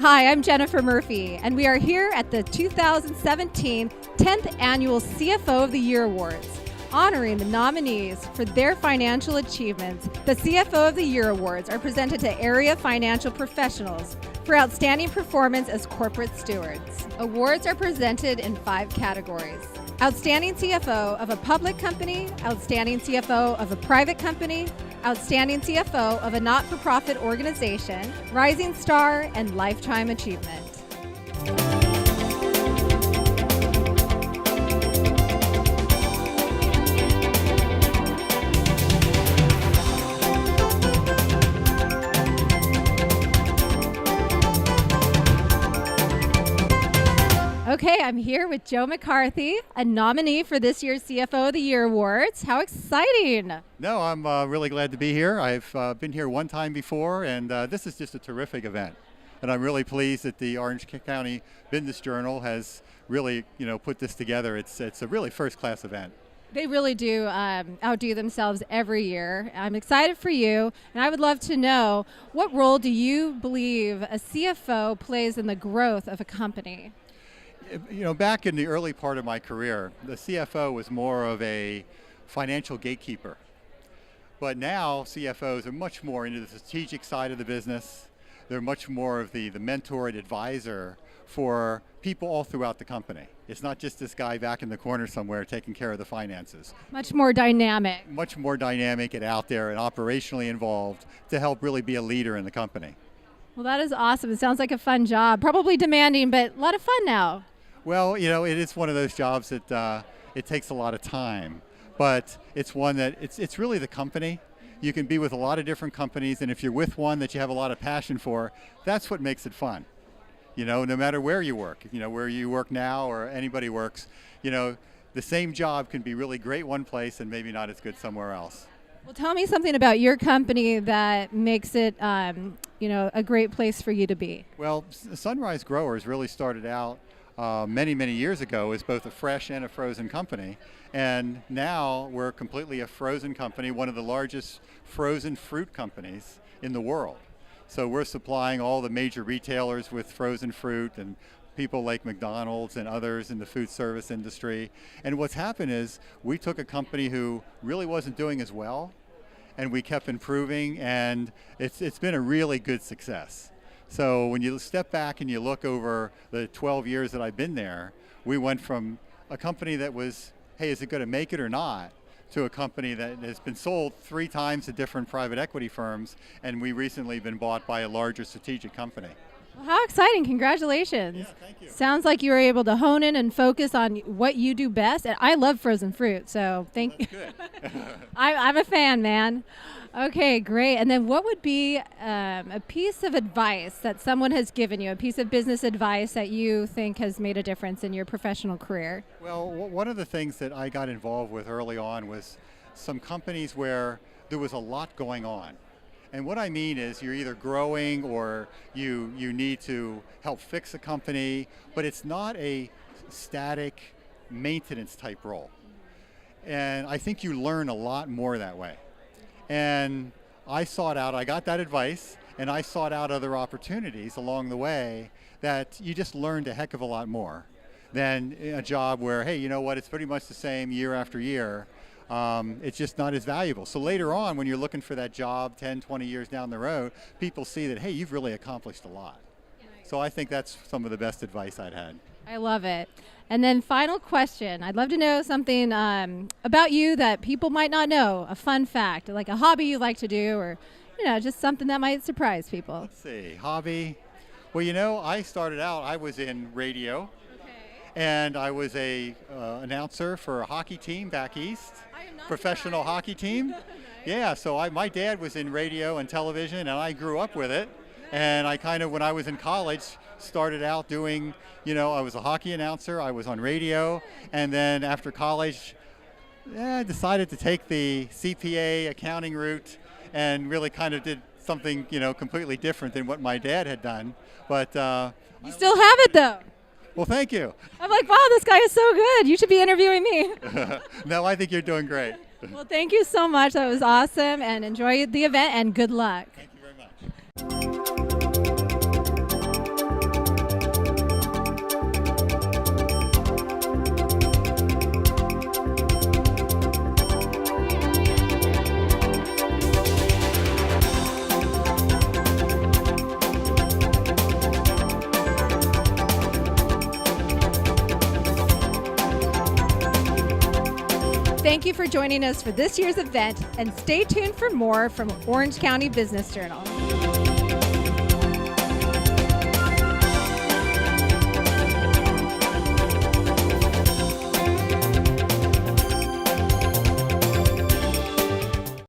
Hi, I'm Jennifer Murphy, and we are here at the 2017 10th Annual CFO of the Year Awards, honoring the nominees for their financial achievements. The CFO of the Year Awards are presented to area financial professionals for outstanding performance as corporate stewards. Awards are presented in 5 categories: Outstanding CFO of a public company, Outstanding CFO of a private company, Outstanding CFO of a not-for-profit organization, Rising Star, and Lifetime Achievement. Okay, I'm here with Joe McCarthy, a nominee for this year's CFO of the Year Awards. How exciting! No, I'm really glad to be here. I've been here one time before, and this is just a terrific event. And I'm really pleased that the Orange County Business Journal has really, put this together. It's a really first-class event. They really do outdo themselves every year. I'm excited for you, and I would love to know, what role do you believe a CFO plays in the growth of a company? Back in the early part of my career, the CFO was more of a financial gatekeeper. But now CFOs are much more into the strategic side of the business. They're much more of the mentor and advisor for people all throughout the company. It's not just this guy back in the corner somewhere taking care of the finances. Much more dynamic. Much more dynamic and out there and operationally involved to help really be a leader in the company. Well, that is awesome. It sounds like a fun job. Probably demanding, but a lot of fun now. Well, it is one of those jobs that it takes a lot of time, but it's one that it's really the company. You can be with a lot of different companies, and if you're with one that you have a lot of passion for, that's what makes it fun. No matter where you work, where you work now or anybody works, the same job can be really great one place and maybe not as good somewhere else. Well, tell me something about your company that makes it, a great place for you to be. Well, Sunrise Growers really started out many, many years ago as both a fresh and a frozen company. And now we're completely a frozen company, one of the largest frozen fruit companies in the world. So we're supplying all the major retailers with frozen fruit and people like McDonald's and others in the food service industry. And what's happened is we took a company who really wasn't doing as well, and we kept improving, and it's been a really good success. So when you step back and you look over the 12 years that I've been there, we went from a company that was, hey, is it going to make it or not, to a company that has been sold 3 times to different private equity firms, and we recently been bought by a larger strategic company. Well, how exciting. Congratulations. Yeah, thank you. Sounds like you were able to hone in and focus on what you do best. And I love frozen fruit, so thank you. Good. I'm a fan, man. Okay, great. And then what would be a piece of advice that someone has given you, a piece of business advice that you think has made a difference in your professional career? Well, one of the things that I got involved with early on was some companies where there was a lot going on. And what I mean is you're either growing or you need to help fix a company, but it's not a static maintenance type role. And I think you learn a lot more that way. And I got that advice, and I sought out other opportunities along the way that you just learned a heck of a lot more than a job where, hey, you know what, it's pretty much the same year after year. It's just not as valuable. So later on, when you're looking for that job 10, 20 years down the road, people see that, hey, you've really accomplished a lot. So I think that's some of the best advice I'd had. I love it. And then final question. I'd love to know something about you that people might not know, a fun fact, like a hobby you like to do, or just something that might surprise people. Let's see, hobby. Well, I started out, I was in radio. And I was a announcer for a hockey team back east, professional hockey team. Nice. Yeah, so my dad was in radio and television, and I grew up with it. And I kind of, when I was in college, started out doing, I was a hockey announcer, I was on radio, and then after college, I decided to take the CPA accounting route and really kind of did something, completely different than what my dad had done. But you still have it, though. Well, thank you. I'm like, wow, this guy is so good. You should be interviewing me. No, I think you're doing great. Well, thank you so much. That was awesome, and enjoy the event, and good luck. Thank you very much. Thank you for joining us for this year's event, and stay tuned for more from Orange County Business Journal.